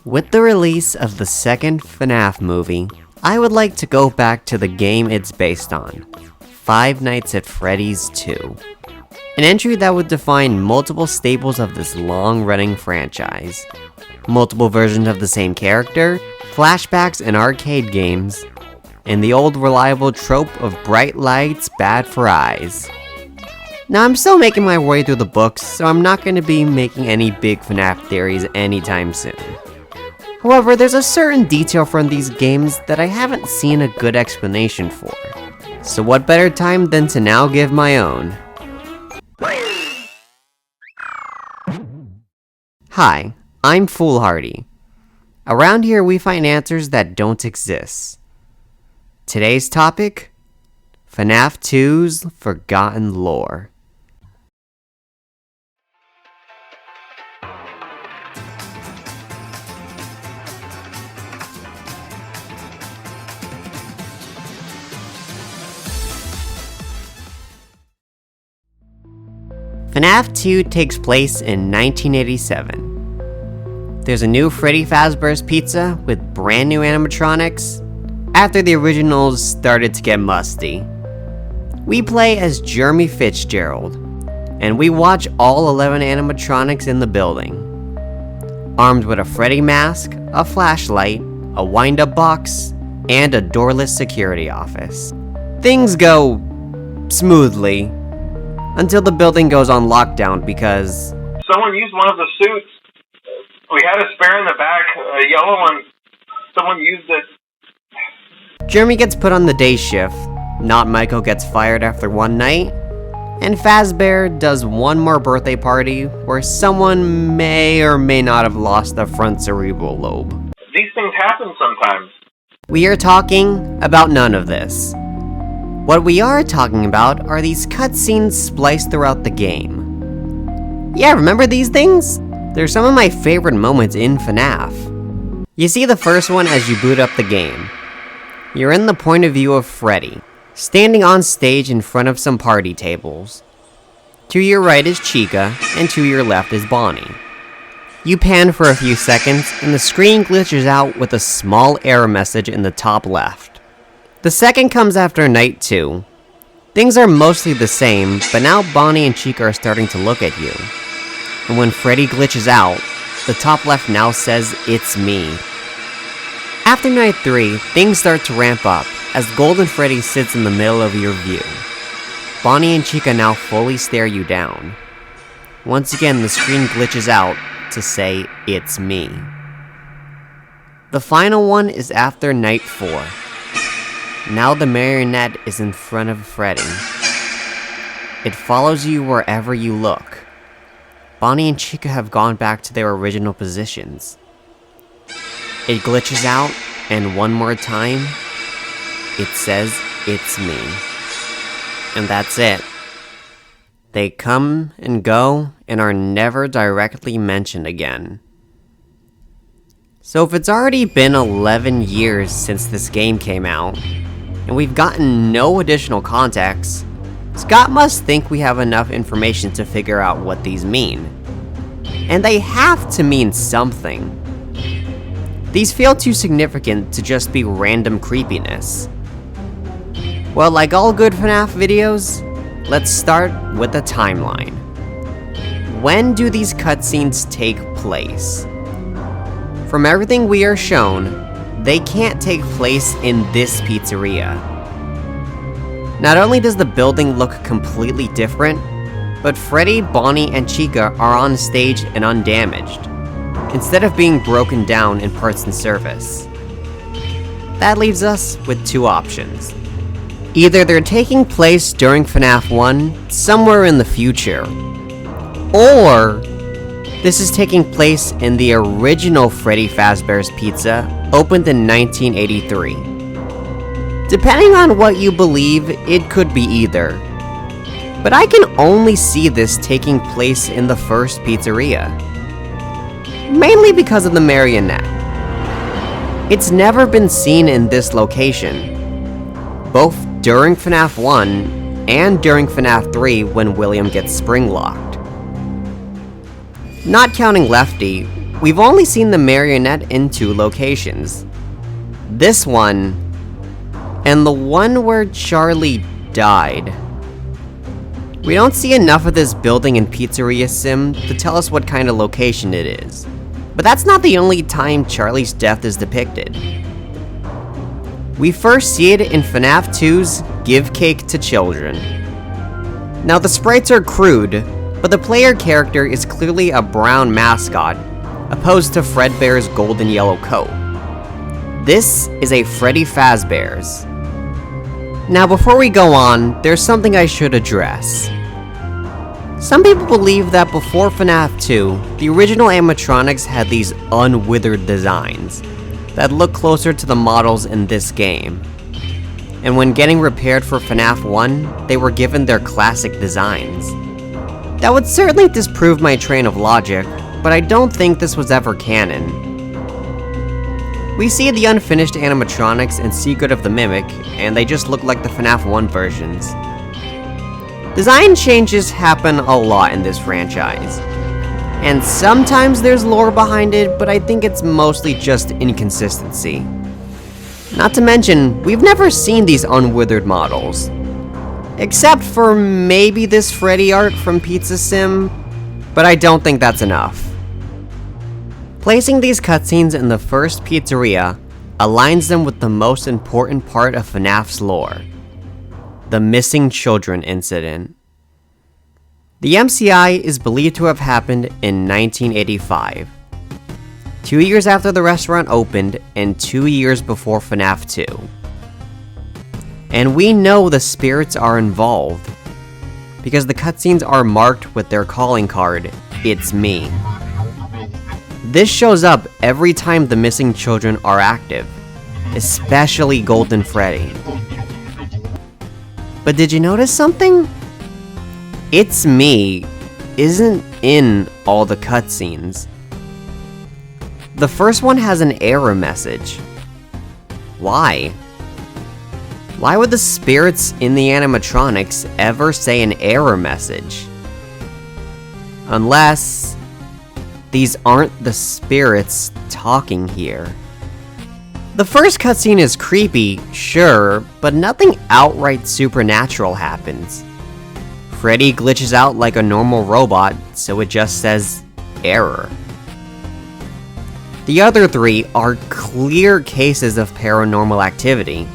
With the release of the second Fnaf movie, I would like to go back to the game it's based on, Five Nights at Freddy's 2. An entry that would define multiple staples of this long-running franchise. Multiple versions of the same character, flashbacks and arcade games, and the old reliable trope of bright lights, bad for eyes. Now I'm still making my way through the books, so I'm not going to be making any big FNAF theories anytime soon. However, there's a certain detail from these games that I haven't seen a good explanation for. So what better time than to now give my own? Hi, I'm Foolhardy. Around here we find answers that don't exist. Today's topic? FNAF 2's Forgotten Lore. FNAF 2 takes place in 1987. There's a new Freddy Fazbear's Pizza with brand new animatronics, after the originals started to get musty. We play as Jeremy Fitzgerald, and we watch all 11 animatronics in the building. Armed with a Freddy mask, a flashlight, a wind-up box, and a doorless security office. Things go smoothly, until the building goes on lockdown because someone used one of the suits. We had a spare in the back, a yellow one. Someone used it. Jeremy gets put on the day shift, Not Michael gets fired after one night, and Fazbear does one more birthday party where someone may or may not have lost the front cerebral lobe. These things happen sometimes. We are talking about none of this. What we are talking about are these cutscenes spliced throughout the game. Yeah, remember these things? They're some of my favorite moments in FNAF. You see the first one as you boot up the game. You're in the point of view of Freddy, standing on stage in front of some party tables. To your right is Chica, and to your left is Bonnie. You pan for a few seconds, and the screen glitches out with a small error message in the top left. The second comes after night 2. Things are mostly the same, but now Bonnie and Chica are starting to look at you. And when Freddy glitches out, the top left now says, "It's me." After night 3, things start to ramp up, as Golden Freddy sits in the middle of your view. Bonnie and Chica now fully stare you down. Once again, the screen glitches out to say, "It's me." The final one is after night 4. Now the marionette is in front of Freddy. It follows you wherever you look. Bonnie and Chica have gone back to their original positions. It glitches out, and one more time, it says, "It's me." And that's it. They come and go, and are never directly mentioned again. So if it's already been 11 years since this game came out, and we've gotten no additional context, Scott must think we have enough information to figure out what these mean. And they have to mean something. These feel too significant to just be random creepiness. Well, like all good FNAF videos, let's start with the timeline. When do these cutscenes take place? From everything we are shown, they can't take place in this pizzeria. Not only does the building look completely different, but Freddy, Bonnie, and Chica are on stage and undamaged, instead of being broken down in parts and service. That leaves us with two options. Either they're taking place during FNAF 1, somewhere in the future, or this is taking place in the original Freddy Fazbear's Pizza, opened in 1983. Depending on what you believe, it could be either. But I can only see this taking place in the first pizzeria. Mainly because of the marionette. It's never been seen in this location, both during FNAF 1 and during FNAF 3 when William gets spring-locked. Not counting Lefty, we've only seen the marionette in 2 locations. This one, and the one where Charlie died. We don't see enough of this building in Pizzeria Sim to tell us what kind of location it is. But that's not the only time Charlie's death is depicted. We first see it in Fnaf 2's Give Cake to Children. Now the sprites are crude, but the player character is clearly a brown mascot, opposed to Fredbear's gold and yellow coat. This is a Freddy Fazbear's. Now before we go on, there's something I should address. Some people believe that before FNAF 2, the original animatronics had these unwithered designs that look closer to the models in this game. And when getting repaired for FNAF 1, they were given their classic designs. That would certainly disprove my train of logic, but I don't think this was ever canon. We see the unfinished animatronics in Secret of the Mimic, and they just look like the FNAF 1 versions. Design changes happen a lot in this franchise, and sometimes there's lore behind it, but I think it's mostly just inconsistency. Not to mention, we've never seen these unwithered models. Except for maybe this Freddy art from Pizza Sim, but I don't think that's enough. Placing these cutscenes in the first pizzeria aligns them with the most important part of FNAF's lore: the missing children incident. The MCI is believed to have happened in 1985, 2 years after the restaurant opened and 2 years before FNAF 2. And we know the spirits are involved, because the cutscenes are marked with their calling card, "It's me." This shows up every time the missing children are active, especially Golden Freddy. But did you notice something? "It's me" isn't in all the cutscenes. The first one has an error message. Why? Why would the spirits in the animatronics ever say an error message? Unless these aren't the spirits talking here. The first cutscene is creepy, sure, but nothing outright supernatural happens. Freddy glitches out like a normal robot, so it just says error. The other 3 are clear cases of paranormal activity,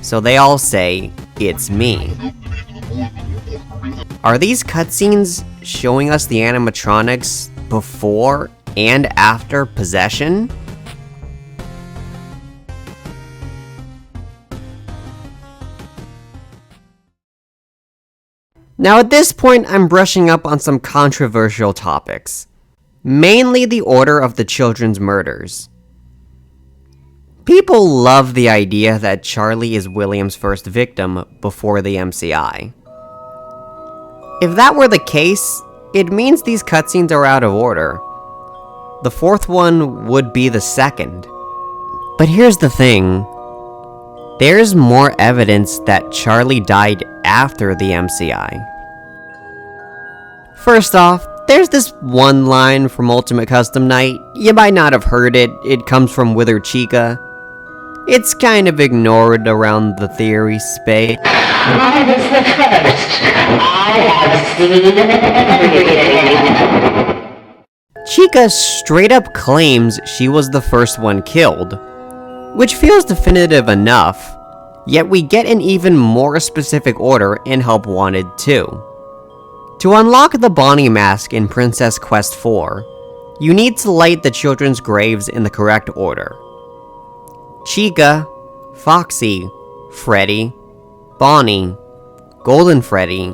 so they all say, "It's me." Are these cutscenes showing us the animatronics before and after possession? Now at this point, I'm brushing up on some controversial topics, mainly the order of the children's murders. People love the idea that Charlie is William's first victim before the MCI. If that were the case, it means these cutscenes are out of order. The 4th one would be the 2nd. But here's the thing. There's more evidence that Charlie died after the MCI. First off, there's this one line from Ultimate Custom Night. You might not have heard it, it comes from Withered Chica. It's kind of ignored around the theory space. I was the first. I have seen everything. Chica straight up claims she was the first one killed, which feels definitive enough, yet we get an even more specific order in Help Wanted 2. To unlock the Bonnie mask in Princess Quest 4, you need to light the children's graves in the correct order: Chica, Foxy, Freddy, Bonnie, Golden Freddy,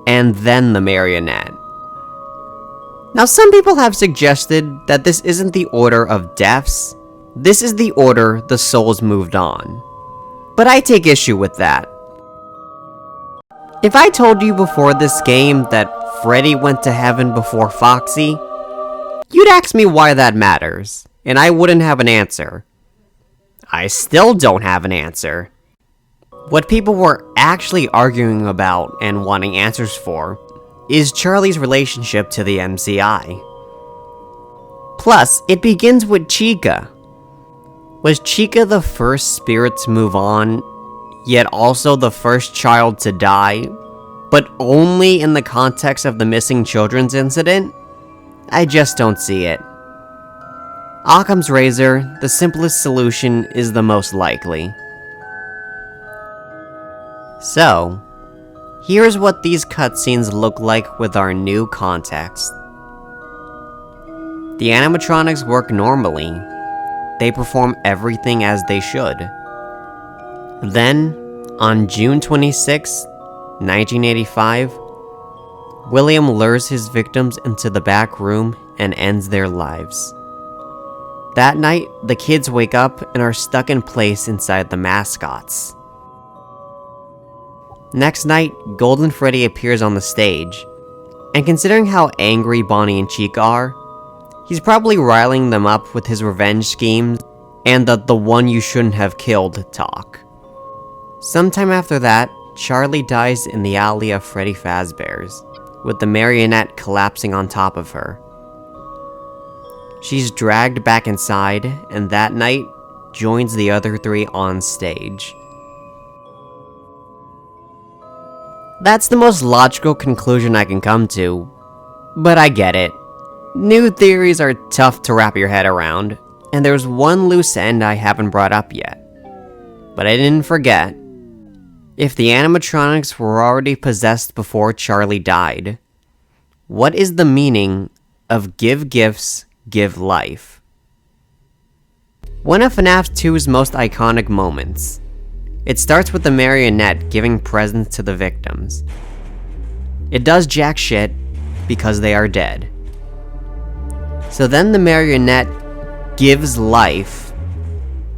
and then the marionette. Now some people have suggested that this isn't the order of deaths, this is the order the souls moved on. But I take issue with that. If I told you before this game that Freddy went to heaven before Foxy, you'd ask me why that matters, and I wouldn't have an answer. I still don't have an answer. What people were actually arguing about and wanting answers for is Charlie's relationship to the MCI. Plus, it begins with Chica. Was Chica the first spirit to move on, yet also the first child to die, but only in the context of the missing children's incident? I just don't see it. Occam's razor, the simplest solution is the most likely. So, here's what these cutscenes look like with our new context. The animatronics work normally. They perform everything as they should. Then, on June 26, 1985, William lures his victims into the back room and ends their lives. That night, the kids wake up and are stuck in place inside the mascots. Next night, Golden Freddy appears on the stage, and considering how angry Bonnie and Chica are, he's probably riling them up with his revenge schemes and the one you shouldn't have killed talk. Sometime after that, Charlie dies in the alley of Freddy Fazbear's, with the marionette collapsing on top of her. She's dragged back inside, and that night, joins the other three on stage. That's the most logical conclusion I can come to, but I get it. New theories are tough to wrap your head around, and there's one loose end I haven't brought up yet. But I didn't forget. If the animatronics were already possessed before Charlie died, what is the meaning of give gifts, give life? One of Fnaf 2's most iconic moments. It starts with the marionette giving presents to the victims. It does jack shit because they are dead. So then the marionette gives life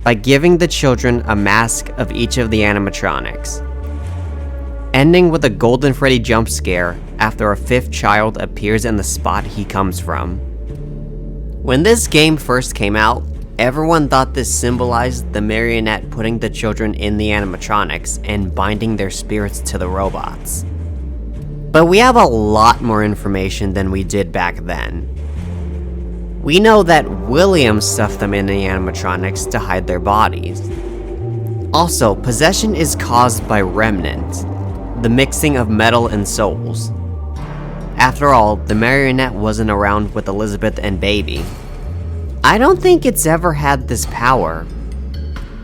by giving the children a mask of each of the animatronics, ending with a Golden Freddy jump scare after a fifth child appears in the spot he comes from. When this game first came out, everyone thought this symbolized the marionette putting the children in the animatronics and binding their spirits to the robots. But we have a lot more information than we did back then. We know that William stuffed them in the animatronics to hide their bodies. Also, possession is caused by remnant, the mixing of metal and souls. After all, the marionette wasn't around with Elizabeth and Baby. I don't think it's ever had this power,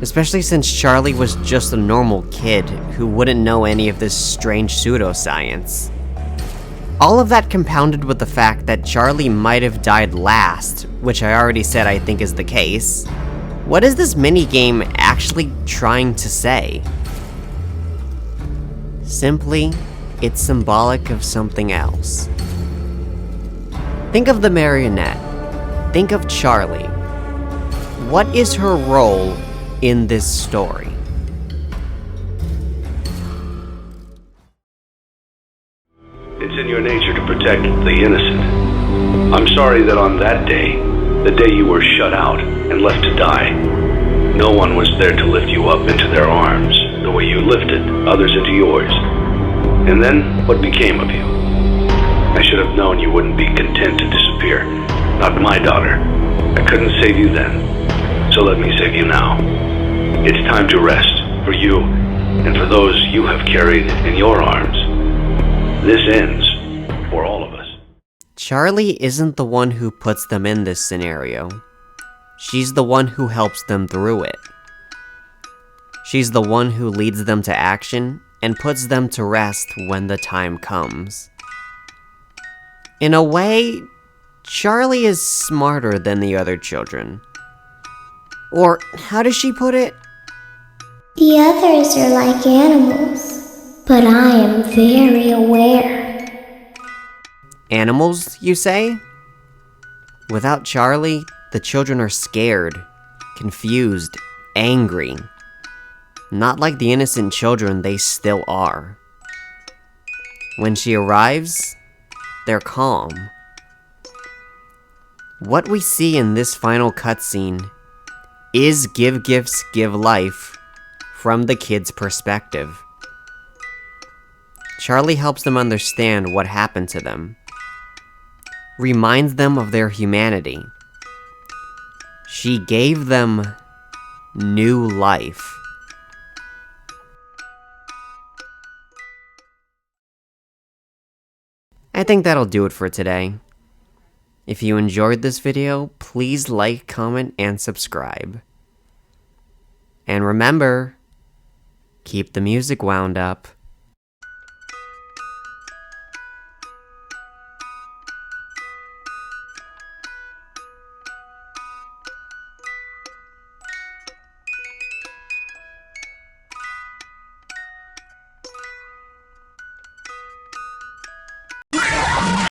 especially since Charlie was just a normal kid who wouldn't know any of this strange pseudoscience. All of that compounded with the fact that Charlie might have died last, which I already said I think is the case. What is this minigame actually trying to say? Simply, it's symbolic of something else. Think of the marionette. Think of Charlie. What is her role in this story? It's in your nature to protect the innocent. I'm sorry that on that day, the day you were shut out and left to die, no one was there to lift you up into their arms the way you lifted others into yours. And then, what became of you? I should have known you wouldn't be content to disappear. Not my daughter. I couldn't save you then, so let me save you now. It's time to rest, for you, and for those you have carried in your arms. This ends for all of us. Charlie isn't the one who puts them in this scenario. She's the one who helps them through it. She's the one who leads them to action and puts them to rest when the time comes. In a way, Charlie is smarter than the other children. Or, how does she put it? The others are like animals, but I am very aware. Animals, you say? Without Charlie, the children are scared, confused, angry. Not like the innocent children they still are. When she arrives, they're calm. What we see in this final cutscene is give gifts, give life from the kids' perspective. Charlie helps them understand what happened to them, reminds them of their humanity, She gave them new life. I think that'll do it for today. If you enjoyed this video, please like, comment, and subscribe. And remember, keep the music wound up.